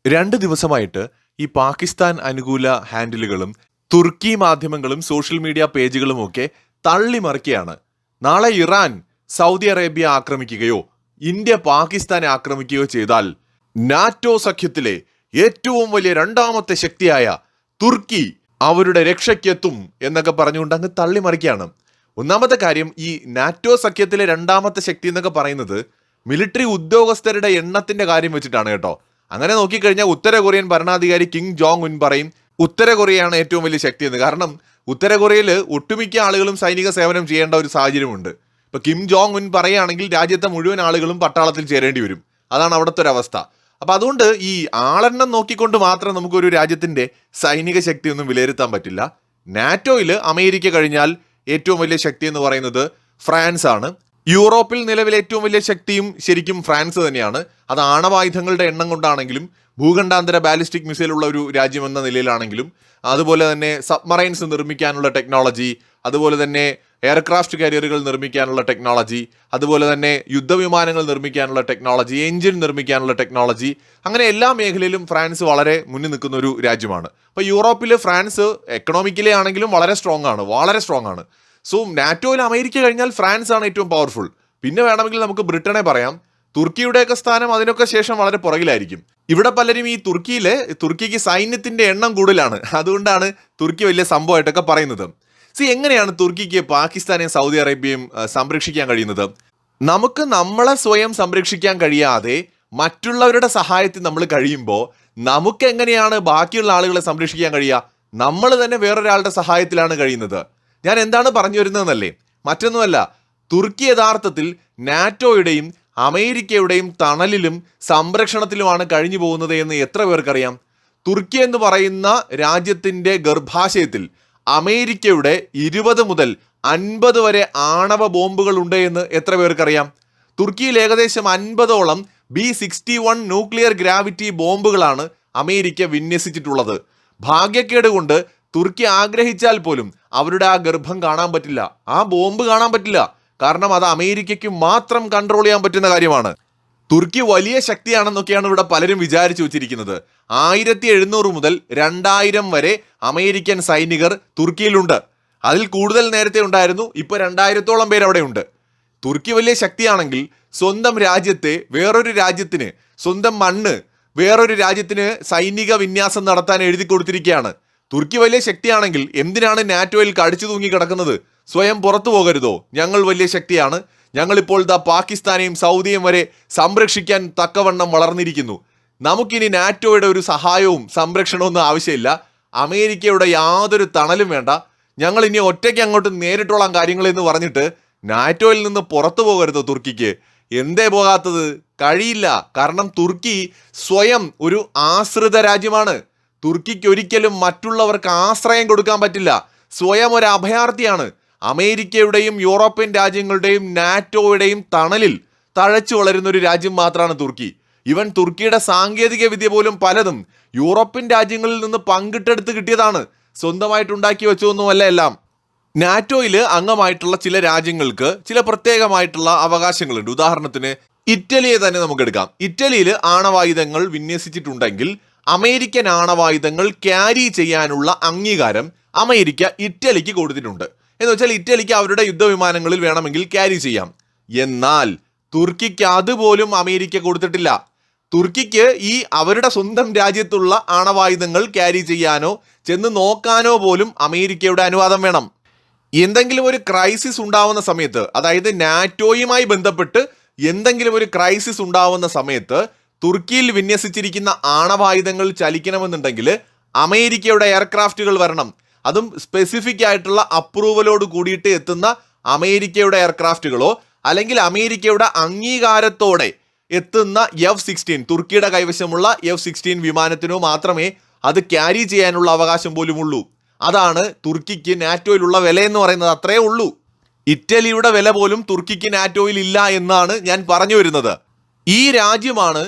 2 ദിവസമായിട്ട് ഈ പാകിസ്ഥാൻ അനുകൂല ഹാൻഡിലുകളും തുർക്കി മാധ്യമങ്ങളും സോഷ്യൽ മീഡിയ പേജുകളുമൊക്കെ തള്ളിമറിക്കുകയാണ്. നാളെ ഇറാൻ സൗദി അറേബ്യ ആക്രമിക്കുകയോ ഇന്ത്യ പാകിസ്ഥാനെ ആക്രമിക്കുകയോ ചെയ്താൽ നാറ്റോ സഖ്യത്തിലെ ഏറ്റവും വലിയ രണ്ടാമത്തെ ശക്തിയായ തുർക്കി അവരുടെ രക്ഷയ്ക്കെത്തും എന്നൊക്കെ പറഞ്ഞുകൊണ്ട് അങ്ങ് തള്ളിമറിക്കുകയാണ്. ഒന്നാമത്തെ കാര്യം, ഈ നാറ്റോ സഖ്യത്തിലെ രണ്ടാമത്തെ ശക്തി എന്നൊക്കെ പറയുന്നത് മിലിറ്ററി ഉദ്യോഗസ്ഥരുടെ എണ്ണത്തിന്റെ കാര്യം വെച്ചിട്ടാണ് കേട്ടോ. അങ്ങനെ നോക്കിക്കഴിഞ്ഞാൽ ഉത്തര കൊറിയൻ ഭരണാധികാരി കിം ജോങ് ഉൻ പറയും ഉത്തര കൊറിയയാണ് ഏറ്റവും വലിയ ശക്തി എന്ന്. കാരണം ഉത്തര കൊറിയയിൽ ഒട്ടുമിക്ക ആളുകളും സൈനിക സേവനം ചെയ്യേണ്ട ഒരു സാഹചര്യമുണ്ട്. ഇപ്പൊ കിം ജോങ് ഉൻ പറയുകയാണെങ്കിൽ രാജ്യത്തെ മുഴുവൻ ആളുകളും പട്ടാളത്തിൽ ചേരേണ്ടി വരും. അതാണ് അവിടുത്തെ ഒരു അവസ്ഥ. അപ്പൊ അതുകൊണ്ട് ഈ ആളെണ്ണം നോക്കിക്കൊണ്ട് മാത്രം നമുക്കൊരു രാജ്യത്തിന്റെ സൈനിക ശക്തി ഒന്നും വിലയിരുത്താൻ പറ്റില്ല. നാറ്റോയിൽ അമേരിക്ക കഴിഞ്ഞാൽ ഏറ്റവും വലിയ ശക്തി എന്ന് പറയുന്നത് ഫ്രാൻസ് ആണ്. യൂറോപ്പിൽ നിലവിലെ ഏറ്റവും വലിയ ശക്തിയും ശരിക്കും ഫ്രാൻസ് തന്നെയാണ്. അത് ആണവായുധങ്ങളുടെ എണ്ണം കൊണ്ടാണെങ്കിലും ഭൂഖണ്ഡാന്തര ബാലിസ്റ്റിക് മിസൈൽ ഉള്ള ഒരു രാജ്യം എന്ന നിലയിലാണെങ്കിലും അതുപോലെ തന്നെ സബ്മറൈൻസ് നിർമ്മിക്കാനുള്ള ടെക്നോളജി, അതുപോലെ തന്നെ എയർക്രാഫ്റ്റ് കാരിയറുകൾ നിർമ്മിക്കാനുള്ള ടെക്നോളജി, അതുപോലെ തന്നെ യുദ്ധവിമാനങ്ങൾ നിർമ്മിക്കാനുള്ള ടെക്നോളജി, എഞ്ചിൻ നിർമ്മിക്കാനുള്ള ടെക്നോളജി, അങ്ങനെ എല്ലാ മേഖലയിലും ഫ്രാൻസ് വളരെ മുന്നിൽ നിൽക്കുന്ന ഒരു രാജ്യമാണ്. അപ്പോൾ യൂറോപ്പിൽ ഫ്രാൻസ് എക്കണോമിക്കലി ആണെങ്കിലും വളരെ സ്ട്രോങ് ആണ്. സോ നാറ്റോയിൽ അമേരിക്ക കഴിഞ്ഞാൽ ഫ്രാൻസ് ആണ് ഏറ്റവും പവർഫുൾ. പിന്നെ വേണമെങ്കിൽ നമുക്ക് ബ്രിട്ടനെ പറയാം. തുർക്കിയുടെയൊക്കെ സ്ഥാനം അതിനൊക്കെ ശേഷം വളരെ പുറകിലായിരിക്കും. ഇവിടെ പലരും ഈ തുർക്കിക്ക് സൈന്യത്തിന്റെ എണ്ണം കൂടുതലാണ്, അതുകൊണ്ടാണ് തുർക്കി വലിയ സംഭവമായിട്ടൊക്കെ പറയുന്നത്. എങ്ങനെയാണ് തുർക്കിക്ക് പാകിസ്ഥാനെയും സൗദി അറേബ്യയും സംരക്ഷിക്കാൻ കഴിയുന്നത്? നമുക്ക് നമ്മളെ സ്വയം സംരക്ഷിക്കാൻ കഴിയാതെ മറ്റുള്ളവരുടെ സഹായത്തിൽ നമ്മൾ കഴിയുമ്പോൾ നമുക്ക് എങ്ങനെയാണ് ബാക്കിയുള്ള ആളുകളെ സംരക്ഷിക്കാൻ കഴിയുക? നമ്മൾ തന്നെ വേറൊരാളുടെ സഹായത്തിലാണ് കഴിയുന്നത്. ഞാൻ എന്താണ് പറഞ്ഞു വരുന്നതെന്നല്ലേ, മറ്റൊന്നുമല്ല. തുർക്കി യഥാർത്ഥത്തിൽ നാറ്റോയുടെയും അമേരിക്കയുടെയും തണലിലും സംരക്ഷണത്തിലുമാണ് കഴിഞ്ഞു പോകുന്നത് എന്ന് എത്ര പേർക്കറിയാം? തുർക്കി എന്ന് പറയുന്ന രാജ്യത്തിന്റെ ഗർഭാശയത്തിൽ അമേരിക്കയുടെ 20 മുതൽ 50 വരെ ആണവ ബോംബുകൾ ഉണ്ട് എന്ന് എത്ര പേർക്കറിയാം? തുർക്കിയിൽ ഏകദേശം 50ഓളം B-61 ന്യൂക്ലിയർ ഗ്രാവിറ്റി ബോംബുകളാണ് അമേരിക്ക വിന്യസിച്ചിട്ടുള്ളത്. ഭാഗ്യക്കേട് കൊണ്ട് തുർക്കി ആഗ്രഹിച്ചാൽ പോലും അവരുടെ ആ ഗർഭം കാണാൻ പറ്റില്ല, ആ ബോംബ് കാണാൻ പറ്റില്ല. കാരണം അത് അമേരിക്കയ്ക്ക് മാത്രം കൺട്രോൾ ചെയ്യാൻ പറ്റുന്ന കാര്യമാണ്. തുർക്കി വലിയ ശക്തിയാണെന്നൊക്കെയാണ് ഇവിടെ പലരും വിചാരിച്ചു വെച്ചിരിക്കുന്നത്. 1700 മുതൽ 2000 വരെ അമേരിക്കൻ സൈനികർ തുർക്കിയിലുണ്ട്. അതിൽ കൂടുതൽ നേരത്തെ ഉണ്ടായിരുന്നു. ഇപ്പൊ 2000ഓളം പേര് അവിടെ ഉണ്ട്. തുർക്കി വലിയ ശക്തിയാണെങ്കിൽ സ്വന്തം രാജ്യത്തെ വേറൊരു രാജ്യത്തിന്, സ്വന്തം മണ്ണ് വേറൊരു രാജ്യത്തിന് സൈനിക വിന്യാസം നടത്താൻ എഴുതി കൊടുത്തിരിക്കുകയാണ്. തുർക്കി വലിയ ശക്തിയാണെങ്കിൽ എന്തിനാണ് നാറ്റോയിൽ കടിച്ചു തൂങ്ങി കിടക്കുന്നത്? സ്വയം പുറത്തു പോകരുതോ? ഞങ്ങൾ വലിയ ശക്തിയാണ്, ഞങ്ങളിപ്പോൾ പാകിസ്ഥാനെയും സൗദിയും വരെ സംരക്ഷിക്കാൻ തക്കവണ്ണം വളർന്നിരിക്കുന്നു, നമുക്കിനി നാറ്റോയുടെ ഒരു സഹായവും സംരക്ഷണവും ഒന്നും ആവശ്യമില്ല, അമേരിക്കയുടെ യാതൊരു തണലും വേണ്ട, ഞങ്ങൾ ഇനി ഒറ്റയ്ക്ക് അങ്ങോട്ട് നേരിട്ടോളാം കാര്യങ്ങളെന്ന് പറഞ്ഞിട്ട് നാറ്റോയിൽ നിന്ന് പുറത്തു പോകരുതോ തുർക്കിക്ക്? എന്തേ പോകാത്തത്? കഴിയില്ല. കാരണം തുർക്കി സ്വയം ഒരു ആശ്രിത രാജ്യമാണ്. തുർക്കിക്ക് ഒരിക്കലും മറ്റുള്ളവർക്ക് ആശ്രയം കൊടുക്കാൻ പറ്റില്ല. സ്വയം ഒരു അഭയാർത്ഥിയാണ്. അമേരിക്കയുടെയും യൂറോപ്യൻ രാജ്യങ്ങളുടെയും നാറ്റോയുടെയും തണലിൽ തഴച്ചു വളരുന്ന ഒരു രാജ്യം മാത്രമാണ് തുർക്കി. ഇവൻ തുർക്കിയുടെ സാങ്കേതിക വിദ്യ പോലും പലതും യൂറോപ്യൻ രാജ്യങ്ങളിൽ നിന്ന് പങ്കിട്ടെടുത്ത് കിട്ടിയതാണ്, സ്വന്തമായിട്ടുണ്ടാക്കി വെച്ചൊന്നുമല്ല എല്ലാം. നാറ്റോയിൽ അംഗമായിട്ടുള്ള ചില രാജ്യങ്ങൾക്ക് ചില പ്രത്യേകമായിട്ടുള്ള അവകാശങ്ങളുണ്ട്. ഉദാഹരണത്തിന് ഇറ്റലിയെ തന്നെ നമുക്കെടുക്കാം. ഇറ്റലിയിൽ ആണവായുധങ്ങൾ വിന്യസിച്ചിട്ടുണ്ടെങ്കിൽ അമേരിക്കൻ ആണവായുധങ്ങൾ ക്യാരി ചെയ്യാനുള്ള അംഗീകാരം അമേരിക്ക ഇറ്റലിക്ക് കൊടുത്തിട്ടുണ്ട്. എന്ന് വെച്ചാൽ ഇറ്റലിക്ക് അവരുടെ യുദ്ധവിമാനങ്ങളിൽ വേണമെങ്കിൽ ക്യാരി ചെയ്യാം. എന്നാൽ തുർക്കിക്ക് അതുപോലും അമേരിക്ക കൊടുത്തിട്ടില്ല. തുർക്കിക്ക് ഈ അവരുടെ സ്വന്തം രാജ്യത്തുള്ള ആണവായുധങ്ങൾ ക്യാരി ചെയ്യാനോ ചെന്ന് നോക്കാനോ പോലും അമേരിക്കയുടെ അനുവാദം വേണം. എന്തെങ്കിലും ഒരു ക്രൈസിസ് ഉണ്ടാവുന്ന സമയത്ത്, അതായത് നാറ്റോയുമായി ബന്ധപ്പെട്ട് എന്തെങ്കിലും ഒരു ക്രൈസിസ് ഉണ്ടാവുന്ന സമയത്ത് തുർക്കിയിൽ വിന്യസിച്ചിരിക്കുന്ന ആണവായുധങ്ങൾ ചലിക്കണമെന്നുണ്ടെങ്കിൽ അമേരിക്കയുടെ എയർക്രാഫ്റ്റുകൾ വരണം. അതും സ്പെസിഫിക് ആയിട്ടുള്ള അപ്രൂവലോട് കൂടിയിട്ട് എത്തുന്ന അമേരിക്കയുടെ എയർക്രാഫ്റ്റുകളോ അല്ലെങ്കിൽ അമേരിക്കയുടെ അംഗീകാരത്തോടെ എത്തുന്ന F-16 തുർക്കിയുടെ കൈവശമുള്ള F-16 വിമാനത്തിനോ മാത്രമേ അത് ക്യാരി ചെയ്യാനുള്ള അവകാശം പോലും ഉള്ളൂ. അതാണ് തുർക്കിക്ക് നാറ്റോയിലുള്ള വില എന്ന് പറയുന്നത്. അത്രേ ഉള്ളൂ. ഇറ്റലിയുടെ വില പോലും തുർക്കിക്ക് നാറ്റോയിൽ ഇല്ല എന്നാണ് ഞാൻ പറഞ്ഞു വരുന്നത്. ഈ രാജ്യമാണ്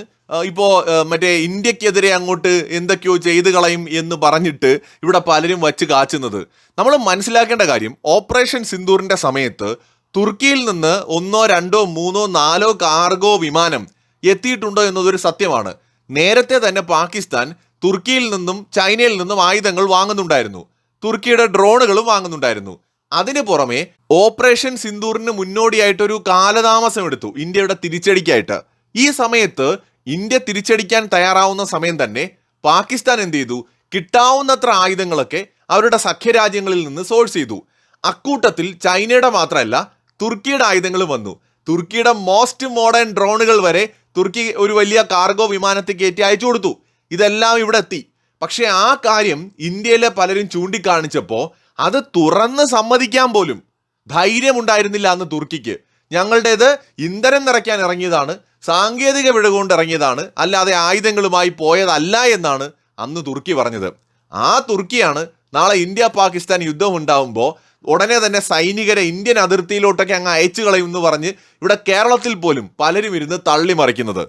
ഇപ്പോൾ മറ്റേ ഇന്ത്യക്കെതിരെ അങ്ങോട്ട് എന്തൊക്കെയോ ചെയ്തു കളയും എന്ന് പറഞ്ഞിട്ട് ഇവിടെ പലരും വച്ച് കാച്ചുന്നത്. നമ്മൾ മനസ്സിലാക്കേണ്ട കാര്യം, ഓപ്പറേഷൻ സിന്ദൂറിന്റെ സമയത്ത് തുർക്കിയിൽ നിന്ന് 1, 2, 3, 4 കാർഗോ വിമാനം എത്തിയിട്ടുണ്ടോ എന്നതൊരു സത്യമാണ്. നേരത്തെ തന്നെ പാകിസ്ഥാൻ തുർക്കിയിൽ നിന്നും ചൈനയിൽ നിന്നും ആയുധങ്ങൾ വാങ്ങുന്നുണ്ടായിരുന്നു. തുർക്കിയുടെ ഡ്രോണുകളും വാങ്ങുന്നുണ്ടായിരുന്നു. അതിനു പുറമെ ഓപ്പറേഷൻ സിന്ദൂറിന് മുന്നോടിയായിട്ടൊരു കാലതാമസം എടുത്തു ഇന്ത്യയുടെ തിരിച്ചടിക്കായിട്ട്. ഈ സമയത്ത് ഇന്ത്യ തിരിച്ചടിക്കാൻ തയ്യാറാവുന്ന സമയം തന്നെ പാകിസ്ഥാൻ എന്ത് ചെയ്തു? കിട്ടാവുന്നത്ര ആയുധങ്ങളൊക്കെ അവരുടെ സഖ്യരാജ്യങ്ങളിൽ നിന്ന് സോഴ്സ് ചെയ്തു. അക്കൂട്ടത്തിൽ ചൈനയുടെ മാത്രമല്ല തുർക്കിയുടെ ആയുധങ്ങളും വന്നു. തുർക്കിയുടെ മോസ്റ്റ് മോഡേൺ ഡ്രോണുകൾ വരെ തുർക്കി ഒരു വലിയ കാർഗോ വിമാനത്തിൽ കയറ്റി അയച്ചു കൊടുത്തു. ഇതെല്ലാം ഇവിടെ എത്തി. പക്ഷെ ആ കാര്യം ഇന്ത്യയിലെ പലരും ചൂണ്ടിക്കാണിച്ചപ്പോൾ അത് തുറന്ന് സമ്മതിക്കാൻ പോലും ധൈര്യമുണ്ടായിരുന്നില്ല അന്ന് തുർക്കിക്ക്. ഞങ്ങളുടേത് ഇന്ധനം നിറയ്ക്കാൻ ഇറങ്ങിയതാണ്, സാങ്കേതിക പിഴവുകൊണ്ട് ഇറങ്ങിയതാണ്, അല്ലാതെ ആയുധങ്ങളുമായി പോയതല്ല എന്നാണ് അന്ന് തുർക്കി പറഞ്ഞത്. ആ തുർക്കിയാണ് നാളെ ഇന്ത്യ പാകിസ്ഥാൻ യുദ്ധം ഉണ്ടാവുമ്പോൾ ഉടനെ തന്നെ സൈനികരെ ഇന്ത്യൻ അതിർത്തിയിലോട്ടൊക്കെ അങ്ങ് അയച്ചു കളയുമെന്ന് പറഞ്ഞ് ഇവിടെ കേരളത്തിൽ പോലും പലരും ഇരുന്ന് തള്ളിമറിക്കുന്നത്.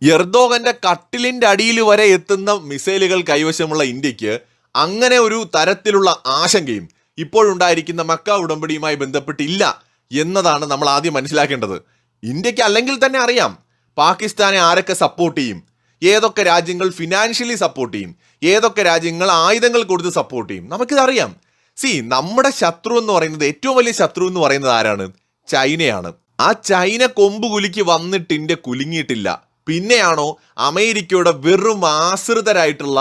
എർദോഗന്റെ കട്ടിലിന്റെ അടിയിൽ വരെ എത്തുന്ന മിസൈലുകൾ കൈവശമുള്ള ഇന്ത്യക്ക് അങ്ങനെ ഒരു തരത്തിലുള്ള ആശങ്കയും ഇപ്പോഴുണ്ടായിരിക്കുന്ന മക്ക ഉടമ്പടിയുമായി ബന്ധപ്പെട്ടില്ല എന്നതാണ് നമ്മൾ ആദ്യം മനസ്സിലാക്കേണ്ടത്. ഇന്ത്യക്ക് അല്ലെങ്കിൽ തന്നെ അറിയാം പാകിസ്ഥാനെ ആരൊക്കെ സപ്പോർട്ട് ചെയ്യും, ഏതൊക്കെ രാജ്യങ്ങൾ ഫിനാൻഷ്യലി സപ്പോർട്ട് ചെയ്യും, ഏതൊക്കെ രാജ്യങ്ങൾ ആയുധങ്ങൾ കൊടുത്ത് സപ്പോർട്ട് ചെയ്യും. നമുക്കിതറിയാം. നമ്മുടെ ശത്രു എന്ന് പറയുന്നത്, ഏറ്റവും വലിയ ശത്രു എന്ന് പറയുന്നത് ആരാണ്? ചൈനയാണ്. ആ ചൈന കൊമ്പ് കുലുക്കി വന്നിട്ട് ഇന്ത്യ കുലുങ്ങിയിട്ടില്ല. പിന്നെയാണോ അമേരിക്കയുടെ വെറും ആശ്രിതരായിട്ടുള്ള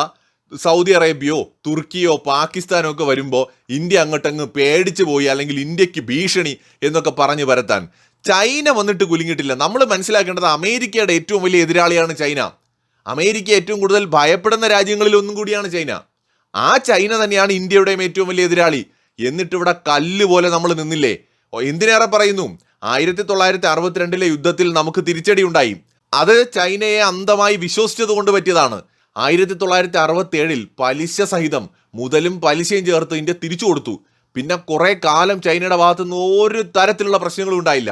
സൗദി അറേബ്യയോ തുർക്കിയോ പാകിസ്ഥാനോ ഒക്കെ വരുമ്പോൾ ഇന്ത്യ അങ്ങോട്ടങ്ങ് പേടിച്ചു പോയി, അല്ലെങ്കിൽ ഇന്ത്യക്ക് ഭീഷണി എന്നൊക്കെ പറഞ്ഞു വരത്താൻ ചൈന വന്നിട്ട് കുലുങ്ങിയിട്ടില്ല. നമ്മൾ മനസ്സിലാക്കേണ്ടത് അമേരിക്കയുടെ ഏറ്റവും വലിയ എതിരാളിയാണ് ചൈന. അമേരിക്ക ഏറ്റവും കൂടുതൽ ഭയപ്പെടുന്ന രാജ്യങ്ങളിൽ ഒന്നും കൂടിയാണ് ചൈന. ആ ചൈന തന്നെയാണ് ഇന്ത്യയുടെയും ഏറ്റവും വലിയ എതിരാളി. എന്നിട്ട് ഇവിടെ കല്ല് പോലെ നമ്മൾ നിന്നില്ലേ? എന്തിനേറെ പറയുന്നു, 1962 യുദ്ധത്തിൽ നമുക്ക് തിരിച്ചടി ഉണ്ടായി. അത് ചൈനയെ അന്ധമായി വിശ്വസിച്ചത് കൊണ്ട് പറ്റിയതാണ്. 1967 പലിശ സഹിതം മുതലും പലിശയും ചേർത്ത് ഇന്ത്യ തിരിച്ചു കൊടുത്തു. പിന്നെ കുറെ കാലം ചൈനയുടെ ഭാഗത്തു നിന്ന് ഒരു തരത്തിലുള്ള പ്രശ്നങ്ങളും ഉണ്ടായില്ല.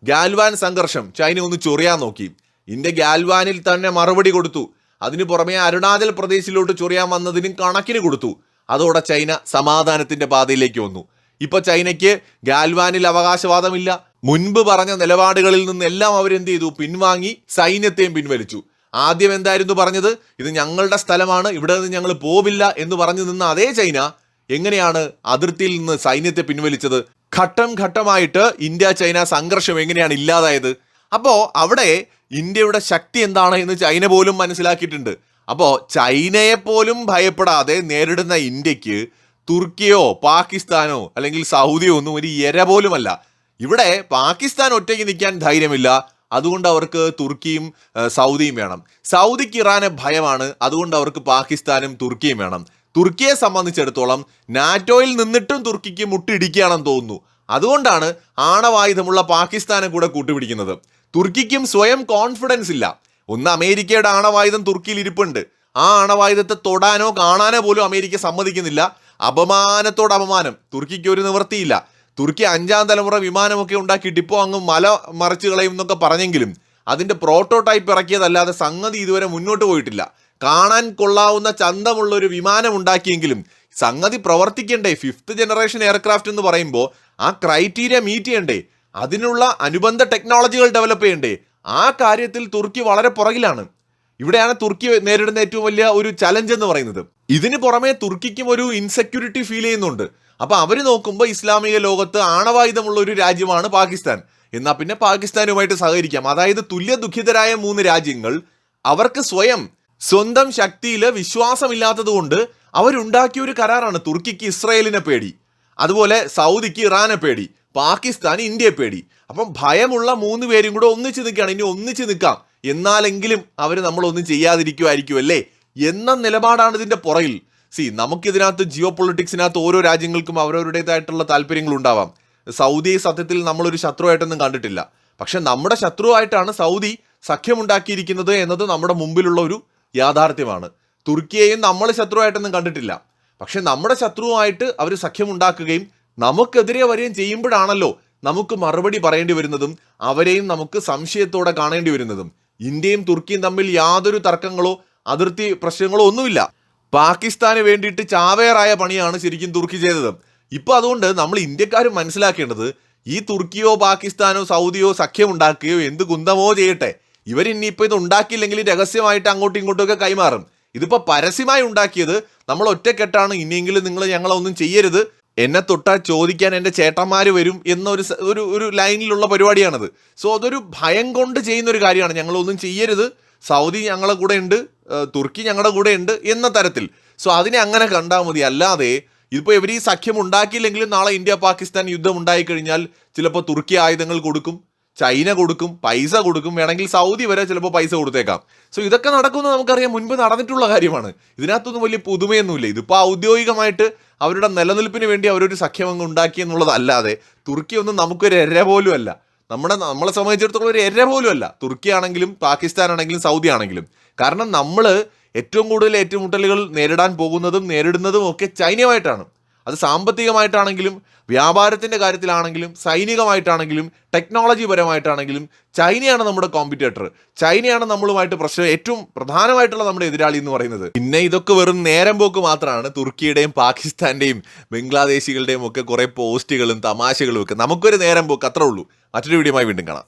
ഗാൽവാൻ സംഘർഷം ചൈന ഒന്ന് ചൊറിയാൻ നോക്കി, ഇന്ത്യ ഗാൽവാനിൽ തന്നെ മറുപടി കൊടുത്തു. അതിനു പുറമെ അരുണാചൽ പ്രദേശിലോട്ട് ചൊറിയാൻ വന്നതിനും കണക്കിന് കൊടുത്തു. അതോടെ ചൈന സമാധാനത്തിന്റെ പാതയിലേക്ക് വന്നു. ഇപ്പൊ ചൈനയ്ക്ക് ഗാൽവാനിൽ അവകാശവാദമില്ല. മുൻപ് പറഞ്ഞ നിലപാടുകളിൽ നിന്നെല്ലാം അവരെന്ത് ചെയ്തു? പിൻവാങ്ങി, സൈന്യത്തെയും പിൻവലിച്ചു. ആദ്യം എന്തായിരുന്നു പറഞ്ഞത്? ഇത് ഞങ്ങളുടെ സ്ഥലമാണ്, ഇവിടെ നിന്ന് ഞങ്ങൾ പോവില്ല എന്ന് പറഞ്ഞു നിന്ന അതേ ചൈന എങ്ങനെയാണ് അതിർത്തിയിൽ നിന്ന് സൈന്യത്തെ പിൻവലിച്ചത്? ഘട്ടം ഘട്ടമായിട്ട് ഇന്ത്യ ചൈന സംഘർഷം എങ്ങനെയാണ് ഇല്ലാതായത്? അപ്പോ അവിടെ ഇന്ത്യയുടെ ശക്തി എന്താണ് എന്ന് ചൈന പോലും മനസ്സിലാക്കിയിട്ടുണ്ട്. അപ്പോൾ ചൈനയെ പോലും ഭയപ്പെടാതെ നേരിടുന്ന ഇന്ത്യക്ക് തുർക്കിയോ പാകിസ്ഥാനോ അല്ലെങ്കിൽ സൗദിയോ ഒന്നും ഒരു ഇര പോലുമല്ല. ഇവിടെ പാകിസ്ഥാൻ ഒറ്റയ്ക്ക് നിൽക്കാൻ ധൈര്യമില്ല, അതുകൊണ്ട് അവർക്ക് തുർക്കിയും സൗദിയും വേണം. സൗദിക്ക് ഇറാനെ ഭയമാണ്, അതുകൊണ്ട് അവർക്ക് പാകിസ്ഥാനും തുർക്കിയും വേണം. തുർക്കിയെ സംബന്ധിച്ചിടത്തോളം നാറ്റോയിൽ നിന്നിട്ടും തുർക്കിക്ക് മുട്ടിടിക്കുകയാണെന്ന് തോന്നുന്നു. അതുകൊണ്ടാണ് ആണവായുധമുള്ള പാകിസ്ഥാനെ കൂടെ കൂട്ടുപിടിക്കുന്നത്. തുർക്കിക്കും സ്വയം കോൺഫിഡൻസ് ഇല്ല. ഒന്ന്, അമേരിക്കയുടെ ആണവായുധം തുർക്കിയിൽ ഇരിപ്പുണ്ട്. ആ ആണവായുധത്തെ തൊടാനോ കാണാനോ പോലും അമേരിക്ക സമ്മതിക്കുന്നില്ല. അപമാനത്തോട് അപമാനം. തുർക്കിക്ക് ഒരു നിവൃത്തിയില്ല. തുർക്കി 5ാം തലമുറ വിമാനമൊക്കെ ഉണ്ടാക്കിയിട്ട് ഇപ്പോൾ അങ്ങ് മല മറിച്ച് കളയും എന്നൊക്കെ പറഞ്ഞെങ്കിലും അതിന്റെ പ്രോട്ടോടൈപ്പ് ഇറക്കിയതല്ലാതെ സംഗതി ഇതുവരെ മുന്നോട്ട് പോയിട്ടില്ല. കാണാൻ കൊള്ളാവുന്ന ചന്തമുള്ള ഒരു വിമാനം ഉണ്ടാക്കിയെങ്കിലും സംഗതി പ്രവർത്തിക്കണ്ടേ? 5th ജനറേഷൻ എയർക്രാഫ്റ്റ് എന്ന് പറയുമ്പോൾ ആ ക്രൈറ്റീരിയ മീറ്റ് ചെയ്യണ്ടേ? അതിനുള്ള അനുബന്ധ ടെക്നോളജികൾ ഡെവലപ്പ് ചെയ്യണ്ടേ? ആ കാര്യത്തിൽ തുർക്കി വളരെ പുറകിലാണ്. ഇവിടെയാണ് തുർക്കി നേരിടുന്ന ഏറ്റവും വലിയ ഒരു ചലഞ്ച് എന്ന് പറയുന്നത്. ഇതിന് പുറമെ തുർക്കിക്കും ഒരു ഇൻസെക്യൂരിറ്റി ഫീൽ ചെയ്യുന്നുണ്ട്. അപ്പൊ അവര് നോക്കുമ്പോൾ ഇസ്ലാമിക ലോകത്ത് ആണവായുധമുള്ള ഒരു രാജ്യമാണ് പാകിസ്ഥാൻ. എന്നാൽ പിന്നെ പാകിസ്ഥാനുമായിട്ട് സഹകരിക്കാം. അതായത് തുല്യ ദുഃഖിതരായ 3 രാജ്യങ്ങൾ അവർക്ക് സ്വന്തം ശക്തിയിൽ വിശ്വാസമില്ലാത്തത് കൊണ്ട് അവരുണ്ടാക്കിയ ഒരു കരാറാണ്. തുർക്കിക്ക് ഇസ്രായേലിനെ പേടി, അതുപോലെ സൗദിക്ക് ഇറാനെ പേടി, പാകിസ്ഥാൻ ഇന്ത്യയെ പേടി. അപ്പം ഭയമുള്ള 3 പേരും കൂടെ ഒന്നിച്ച് നിൽക്കുകയാണ്. ഇനി ഒന്നിച്ച് നിൽക്കാം, എന്നാലെങ്കിലും അവർ നമ്മളൊന്നും ചെയ്യാതിരിക്കുമായിരിക്കും അല്ലേ എന്ന നിലപാടാണ് ഇതിന്റെ പുറകിൽ. നമുക്കിതിനകത്ത് ജിയോ പൊളിറ്റിക്സിനകത്ത് ഓരോ രാജ്യങ്ങൾക്കും അവരവരുടേതായിട്ടുള്ള താല്പര്യങ്ങൾ ഉണ്ടാവാം. സൗദിയെ സത്യത്തിൽ നമ്മളൊരു ശത്രുവായിട്ടൊന്നും കണ്ടിട്ടില്ല. പക്ഷെ നമ്മുടെ ശത്രുവായിട്ടാണ് സൗദി സഖ്യമുണ്ടാക്കിയിരിക്കുന്നത് എന്നത് നമ്മുടെ മുമ്പിലുള്ള ഒരു യാഥാർത്ഥ്യമാണ്. തുർക്കിയെയും നമ്മൾ ശത്രുവായിട്ടൊന്നും കണ്ടിട്ടില്ല. പക്ഷെ നമ്മുടെ ശത്രുവായിട്ട് അവർ സഖ്യമുണ്ടാക്കുകയും നമുക്കെതിരെ വരികയും ചെയ്യുമ്പോഴാണല്ലോ നമുക്ക് മറുപടി പറയേണ്ടി വരുന്നതും അവരെയും നമുക്ക് സംശയത്തോടെ കാണേണ്ടി വരുന്നതും. ഇന്ത്യയും തുർക്കിയും തമ്മിൽ യാതൊരു തർക്കങ്ങളോ അതിർത്തി പ്രശ്നങ്ങളോ ഒന്നുമില്ല. പാകിസ്ഥാന് വേണ്ടിയിട്ട് ചാവേറായ പണിയാണ് ശരിക്കും തുർക്കി ചെയ്തത്. ഇപ്പൊ അതുകൊണ്ട് നമ്മൾ ഇന്ത്യക്കാരും മനസ്സിലാക്കേണ്ടത്, ഈ തുർക്കിയോ പാകിസ്ഥാനോ സൗദിയോ സഖ്യമുണ്ടാക്കുകയോ എന്ത് കുന്തമോ ചെയ്യട്ടെ, ഇവരിനിയിപ്പോൾ ഇത് ഉണ്ടാക്കിയില്ലെങ്കിൽ രഹസ്യമായിട്ട് അങ്ങോട്ടും ഇങ്ങോട്ടും ഒക്കെ കൈമാറും. ഇതിപ്പോൾ പരസ്യമായി ഉണ്ടാക്കിയത് നമ്മൾ ഒറ്റക്കെട്ടാണ്, ഇനിയെങ്കിലും നിങ്ങൾ ഞങ്ങളൊന്നും ചെയ്യരുത്, എന്നെ തൊട്ടാൽ ചോദിക്കാൻ എൻ്റെ ചേട്ടന്മാർ വരും എന്നൊരു ഒരു ലൈനിലുള്ള പരിപാടിയാണത്. സോ അതൊരു ഭയം കൊണ്ട് ചെയ്യുന്ന ഒരു കാര്യമാണ്. ഞങ്ങളൊന്നും ചെയ്യരുത്, സൗദി ഞങ്ങളുടെ കൂടെ ഉണ്ട്, തുർക്കി ഞങ്ങളുടെ കൂടെ ഉണ്ട് എന്ന തരത്തിൽ. സോ അതിനെ അങ്ങനെ കണ്ടാൽ മതി. അല്ലാതെ ഇതിപ്പോൾ ഇവർ ഈ സഖ്യം ഉണ്ടാക്കിയില്ലെങ്കിലും നാളെ ഇന്ത്യ പാകിസ്ഥാൻ യുദ്ധം ഉണ്ടായിക്കഴിഞ്ഞാൽ ചിലപ്പോൾ തുർക്കി ആയുധങ്ങൾ കൊടുക്കും, ചൈന കൊടുക്കും, പൈസ കൊടുക്കും, വേണമെങ്കിൽ സൗദി വരെ ചിലപ്പോൾ പൈസ കൊടുത്തേക്കാം. സോ ഇതൊക്കെ നടക്കുമെന്ന് നമുക്കറിയാം, മുൻപ് നടന്നിട്ടുള്ള കാര്യമാണ്. ഇതിനകത്തൊന്നും വലിയ പുതുമയൊന്നുമില്ല. ഇതിപ്പോൾ ഔദ്യോഗികമായിട്ട് അവരുടെ നിലനിൽപ്പിന് വേണ്ടി അവരൊരു സഖ്യം അങ്ങ് ഉണ്ടാക്കി എന്നുള്ളതല്ലാതെ തുർക്കി ഒന്നും നമുക്കൊരു എര പോലും അല്ല. നമ്മളെ സംബന്ധിച്ചിടത്തോളം ഒരു എര പോലും അല്ല തുർക്കി ആണെങ്കിലും പാകിസ്ഥാൻ ആണെങ്കിലും സൗദി ആണെങ്കിലും. കാരണം നമ്മൾ ഏറ്റവും കൂടുതൽ ഏറ്റുമുട്ടലുകൾ നേരിടുന്നതും ഒക്കെ ചൈനയുമായിട്ടാണ്. അത് സാമ്പത്തികമായിട്ടാണെങ്കിലും വ്യാപാരത്തിൻ്റെ കാര്യത്തിലാണെങ്കിലും സൈനികമായിട്ടാണെങ്കിലും ടെക്നോളജി പരമായിട്ടാണെങ്കിലും ചൈനയാണ് നമ്മുടെ കോമ്പറ്റേറ്റർ. ചൈനയാണ് നമ്മളുമായിട്ട് പ്രശ്നം, ഏറ്റവും പ്രധാനമായിട്ടുള്ള നമ്മുടെ എതിരാളി എന്ന് പറയുന്നത്. പിന്നെ ഇതൊക്കെ വെറും നേരം പോക്ക് മാത്രമാണ്. തുർക്കിയുടെയും പാകിസ്ഥാൻ്റെയും ബംഗ്ലാദേശികളുടെയും ഒക്കെ കുറേ പോസ്റ്റുകളും തമാശകളും ഒക്കെ നമുക്കൊരു നേരം പോക്ക്, അത്രേ ഉള്ളൂ. മറ്റൊരു വീഡിയോയുമായി വീണ്ടും കാണാം.